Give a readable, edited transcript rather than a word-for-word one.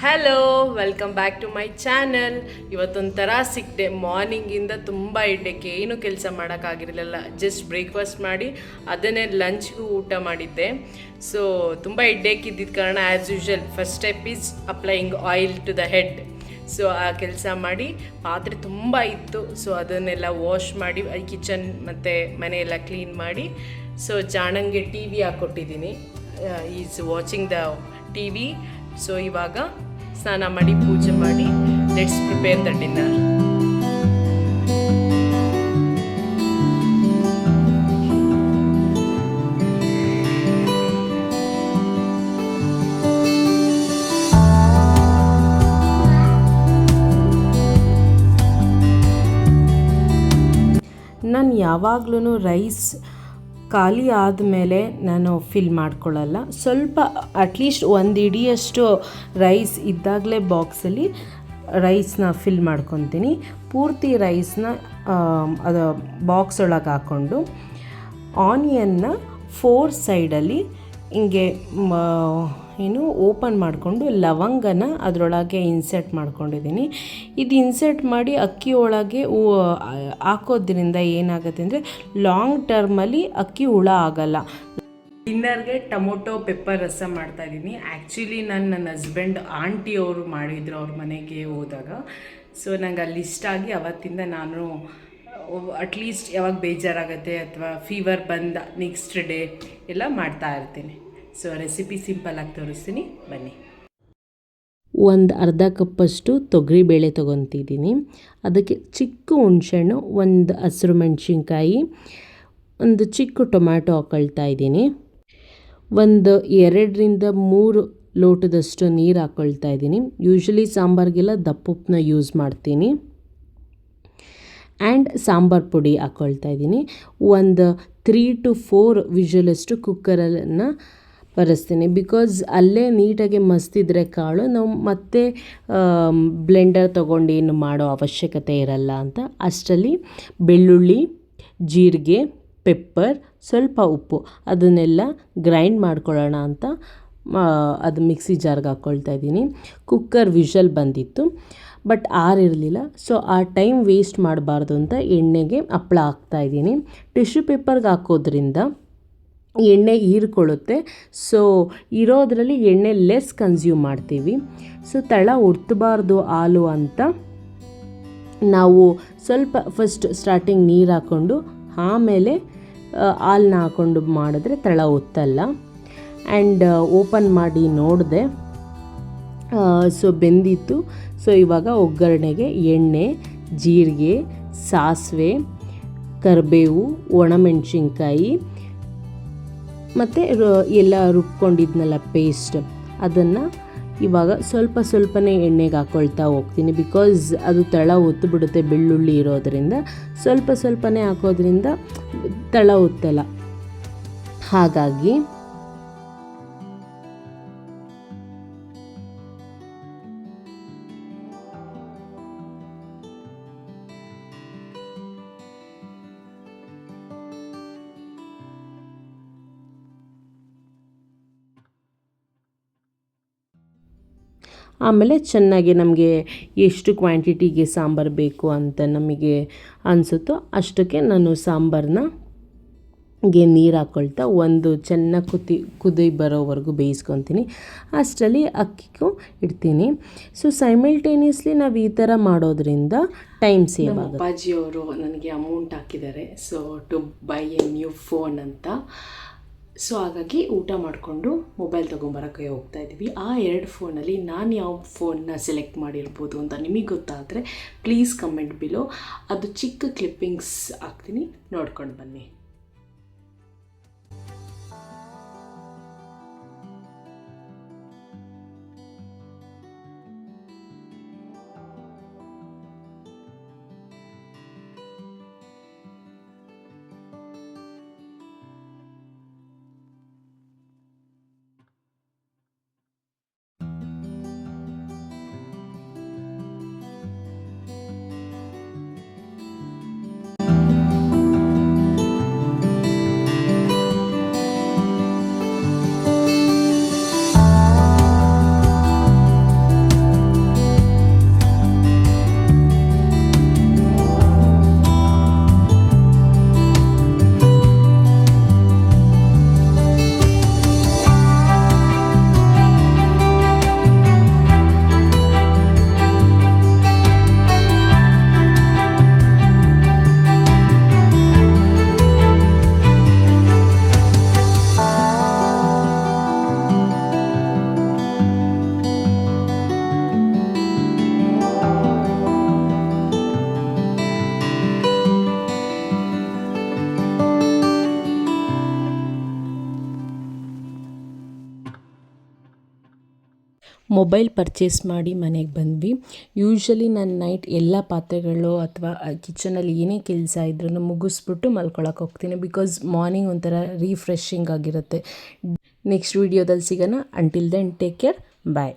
Hello, welcome back to my channel. ಇವತ್ತೊಂಥರ sick day. ಮಾರ್ನಿಂಗಿಂದ ತುಂಬ ಹೆಡ್ಡೇಕ್, ಏನು ಕೆಲಸ ಮಾಡೋಕ್ಕಾಗಿರಲಿಲ್ಲ. ಜಸ್ಟ್ ಬ್ರೇಕ್ಫಾಸ್ಟ್ ಮಾಡಿ ಅದನ್ನೇ ಲಂಚ್ಗೂ ಊಟ ಮಾಡಿದ್ದೆ. ಸೊ ತುಂಬ ಹೆಡ್ಡೇಕ್ ಇದ್ದಿದ್ದ ಕಾರಣ as usual first step is applying oil to the head. So ಆ ಕೆಲಸ ಮಾಡಿ ಪಾತ್ರೆ ತುಂಬ ಇತ್ತು. ಸೊ ಅದನ್ನೆಲ್ಲ ವಾಶ್ ಮಾಡಿ ಕಿಚನ್ ಮತ್ತು ಮನೆಯೆಲ್ಲ ಕ್ಲೀನ್ ಮಾಡಿ ಸೊ ಜಾಣಂಗೆ ಟಿ ವಿ ಹಾಕ್ಕೊಟ್ಟಿದ್ದೀನಿ. Is watching the T V. So ಇವಾಗ ಸ್ನಾನ ಮಾಡಿ ಪೂಜೆ ಮಾಡಿ ಲೆಟ್ಸ್ ಪ್ರಿಪೇರ್ ದ ಡಿನ್ನರ್. ನಾನು ಯಾವಾಗ್ಲೂ ರೈಸ್ ಖಾಲಿ ಆದಮೇಲೆ ನಾನು ಫಿಲ್ ಮಾಡ್ಕೊಳ್ಳಲ್ಲ. ಸ್ವಲ್ಪ ಅಟ್ಲೀಸ್ಟ್ ಒಂದು ಇಡಿಯಷ್ಟು ರೈಸ್ ಇದ್ದಾಗಲೇ ಬಾಕ್ಸಲ್ಲಿ ರೈಸ್ನ ಫಿಲ್ ಮಾಡ್ಕೊತೀನಿ. ಪೂರ್ತಿ ರೈಸ್ನ ಅದು ಬಾಕ್ಸ್ ಒಳಗೆ ಹಾಕ್ಕೊಂಡು ಆನಿಯನ್ನ 4 ಸೈಡಲ್ಲಿ ಹಿಂಗೆ ಓಪನ್ ಮಾಡಿಕೊಂಡು ಲವಂಗನ ಅದರೊಳಗೆ ಇನ್ಸರ್ಟ್ ಮಾಡ್ಕೊಂಡಿದ್ದೀನಿ. ಇದು ಇನ್ಸರ್ಟ್ ಮಾಡಿ ಅಕ್ಕಿ ಒಳಗೆ ಹಾಕೋದ್ರಿಂದ ಏನಾಗುತ್ತೆ ಅಂದರೆ ಲಾಂಗ್ ಟರ್ಮಲ್ಲಿ ಅಕ್ಕಿ ಹುಳ ಆಗಲ್ಲ. ಡಿನ್ನರ್ಗೆ ಟೊಮೊಟೊ ಪೆಪ್ಪರ್ ರಸಂ ಮಾಡ್ತಾಯಿದ್ದೀನಿ. ಆ್ಯಕ್ಚುಲಿ ನನ್ನ ಹಸ್ಬೆಂಡ್ ಆಂಟಿ ಅವರು ಮಾಡಿದರು ಅವ್ರ ಮನೆಗೆ ಹೋದಾಗ. ಸೊ ನಂಗೆ ಅಲ್ಲಿ ಇಷ್ಟ ಆಗಿ ಅವತ್ತಿಂದ ನಾನು ಅಟ್ಲೀಸ್ಟ್ ಯಾವಾಗ ಬೇಜಾರಾಗುತ್ತೆ ಅಥವಾ ಫೀವರ್ ಬಂದ ನೆಕ್ಸ್ಟ್ ಡೇ ಎಲ್ಲ ಮಾಡ್ತಾ ಇರ್ತೀನಿ. ಸೊ ರೆಸಿಪಿ ಸಿಂಪಲ್ಲಾಗಿ ತೋರಿಸ್ತೀನಿ, ಬನ್ನಿ. ಒಂದು ಅರ್ಧ ಕಪ್ಪಷ್ಟು ತೊಗರಿಬೇಳೆ ತೊಗೊತಿದ್ದೀನಿ. ಅದಕ್ಕೆ ಚಿಕ್ಕ ಹುಣಸೆಹಣ್ಣು, ಒಂದು ಹಸಿರು ಮೆಣಸಿನ್ಕಾಯಿ, ಒಂದು ಚಿಕ್ಕ ಟೊಮ್ಯಾಟೊ ಹಾಕ್ಕೊಳ್ತಾ ಇದ್ದೀನಿ. ಒಂದು 2-3 ಲೋಟದಷ್ಟು ನೀರು ಹಾಕ್ಕೊಳ್ತಾ ಇದ್ದೀನಿ. ಯೂಶ್ವಲಿ ಸಾಂಬಾರಿಗೆಲ್ಲ ದಪ್ಪುಪ್ಪನ್ನ ಯೂಸ್ ಮಾಡ್ತೀನಿ. ಆ್ಯಂಡ್ ಸಾಂಬಾರು ಪುಡಿ ಹಾಕ್ಕೊಳ್ತಾ ಇದ್ದೀನಿ. ಒಂದು 3 to 4 ವಿಷಲಷ್ಟು ಕುಕ್ಕರನ್ನು ಬರೆಸ್ತೀನಿ. ಬಿಕಾಸ್ ಅಲ್ಲೇ ನೀಟಾಗಿ ಮಸ್ತಿದ್ರೆ ಕಾಳು ನಾವು ಮತ್ತೆ ಬ್ಲೆಂಡರ್ ತೊಗೊಂಡು ಏನು ಮಾಡೋ ಅವಶ್ಯಕತೆ ಇರಲ್ಲ ಅಂತ. ಅಷ್ಟರಲ್ಲಿ ಬೆಳ್ಳುಳ್ಳಿ, ಜೀರಿಗೆ, ಪೆಪ್ಪರ್, ಸ್ವಲ್ಪ ಉಪ್ಪು ಅದನ್ನೆಲ್ಲ ಗ್ರೈಂಡ್ ಮಾಡ್ಕೊಳ್ಳೋಣ ಅಂತ ಅದು ಮಿಕ್ಸಿ ಜಾರ್ಗೆ ಹಾಕ್ಕೊಳ್ತಾ ಇದ್ದೀನಿ. ಕುಕ್ಕರ್ ವಿಷಲ್ ಬಂದಿತ್ತು, ಬಟ್ ಆರಿರಲಿಲ್ಲ. ಸೊ ಆ ಟೈಮ್ ವೇಸ್ಟ್ ಮಾಡಬಾರ್ದು ಅಂತ ಎಣ್ಣೆಗೆ ಹಪ್ಪಳ ಹಾಕ್ತಾಯಿದ್ದೀನಿ. ಟಿಶ್ಯೂ ಪೇಪರ್ಗೆ ಹಾಕೋದ್ರಿಂದ ಎಣ್ಣೆ ಹೀರ್ಕೊಳ್ಳುತ್ತೆ. ಸೊ ಇರೋದರಲ್ಲಿ ಎಣ್ಣೆ ಲೆಸ್ ಕನ್ಸ್ಯೂಮ್ ಮಾಡ್ತೀವಿ. ಸೊ ತಳ ಉಡ್ತಬಾರ್ದು ಹಾಲು ಅಂತ ನಾವು ಸ್ವಲ್ಪ ಫಸ್ಟ್ ಸ್ಟಾರ್ಟಿಂಗ್ ನೀರು ಹಾಕ್ಕೊಂಡು ಆಮೇಲೆ ಹಾಲನ್ನ ಹಾಕ್ಕೊಂಡು ಮಾಡಿದ್ರೆ ತಳ ಒತ್ತಲ್ಲ. ಆ್ಯಂಡ್ ಓಪನ್ ಮಾಡಿ ನೋಡಿದೆ, ಸೊ ಬೆಂದಿತ್ತು. ಸೊ ಇವಾಗ ಒಗ್ಗರಣೆಗೆ ಎಣ್ಣೆ, ಜೀರಿಗೆ, ಸಾಸಿವೆ, ಕರಿಬೇವು, ಒಣಮೆಣಸಿನ್ಕಾಯಿ ಮತ್ತು ಎಲ್ಲ ರುಬ್ಕೊಂಡಿದ್ನಲ್ಲ ಪೇಸ್ಟ್, ಅದನ್ನು ಇವಾಗ ಸ್ವಲ್ಪನೇ ಎಣ್ಣೆಗೆ ಹಾಕ್ಕೊಳ್ತಾ ಹೋಗ್ತೀನಿ. ಬಿಕಾಸ್ ಅದು ತಳ ಒತ್ತಿಬಿಡುತ್ತೆ ಬೆಳ್ಳುಳ್ಳಿ ಇರೋದರಿಂದ. ಸ್ವಲ್ಪನೇ ಹಾಕೋದ್ರಿಂದ ತಳ ಒತ್ತಲ್ಲ. ಹಾಗಾಗಿ ಆಮೇಲೆ ಚೆನ್ನಾಗಿ ನಮಗೆ ಎಷ್ಟು ಕ್ವಾಂಟಿಟಿಗೆ ಸಾಂಬಾರು ಬೇಕು ಅಂತ ನಮಗೆ ಅನಿಸುತ್ತೋ ಅಷ್ಟಕ್ಕೆ ನಾನು ಸಾಂಬಾರನ್ನ ನೀರು ಹಾಕ್ಕೊಳ್ತಾ ಒಂದು ಚೆನ್ನಾಗಿ ಕುದಿ ಬರೋವರೆಗೂ ಬೇಯಿಸ್ಕೊತೀನಿ. ಅಷ್ಟರಲ್ಲಿ ಅಕ್ಕಿಗೂ ಇಡ್ತೀನಿ. ಸೊ ಸೈಮಲ್ಟೇನಿಯಸ್ಲಿ ನಾವು ಈ ಥರ ಮಾಡೋದ್ರಿಂದ ಟೈಮ್ ಸೇವ್ ಆಗುತ್ತೆ. ಅಪ್ಪಾಜಿಯವರು ನನಗೆ ಅಮೌಂಟ್ ಹಾಕಿದ್ದಾರೆ, so to buy a new phone ಅಂತ. ಸೊ ಹಾಗಾಗಿ ಊಟ ಮಾಡಿಕೊಂಡು ಮೊಬೈಲ್ ತೊಗೊಂಬರೋಕ್ಕೆ ಹೋಗ್ತಾ ಇದ್ದೀವಿ. ಆ 2 ಫೋನಲ್ಲಿ ನಾನು ಯಾವ ಫೋನ್ನ ಸೆಲೆಕ್ಟ್ ಮಾಡಿರ್ಬೋದು ಅಂತ ನಿಮಗೆ ಗೊತ್ತಾದರೆ ಪ್ಲೀಸ್ ಕಮೆಂಟ್ ಬಿಲೋ. ಅದು ಚಿಕ್ಕ ಕ್ಲಿಪ್ಪಿಂಗ್ಸ್ ಹಾಕ್ತೀನಿ, ನೋಡ್ಕೊಂಡು ಬನ್ನಿ. ಮೊಬೈಲ್ ಪರ್ಚೇಸ್ ಮಾಡಿ ಮನೆಗೆ ಬಂದ್ವಿ. ಯೂಶ್ವಲಿ ನಾನು ನೈಟ್ ಎಲ್ಲ ಪಾತ್ರೆಗಳು ಅಥವಾ ಕಿಚನಲ್ಲಿ ಏನೇ ಕೆಲಸ ಇದ್ರೂ ಮುಗಿಸ್ಬಿಟ್ಟು ಮಲ್ಕೊಳಕ್ಕೆ ಹೋಗ್ತೀನಿ. ಬಿಕಾಸ್ ಮಾರ್ನಿಂಗ್ ಒಂಥರ ರೀಫ್ರೆಶಿಂಗ್ ಆಗಿರುತ್ತೆ. ನೆಕ್ಸ್ಟ್ ವೀಡಿಯೋದಲ್ಲಿ ಸಿಗೋಣ. Until then take care. ಬಾಯ್.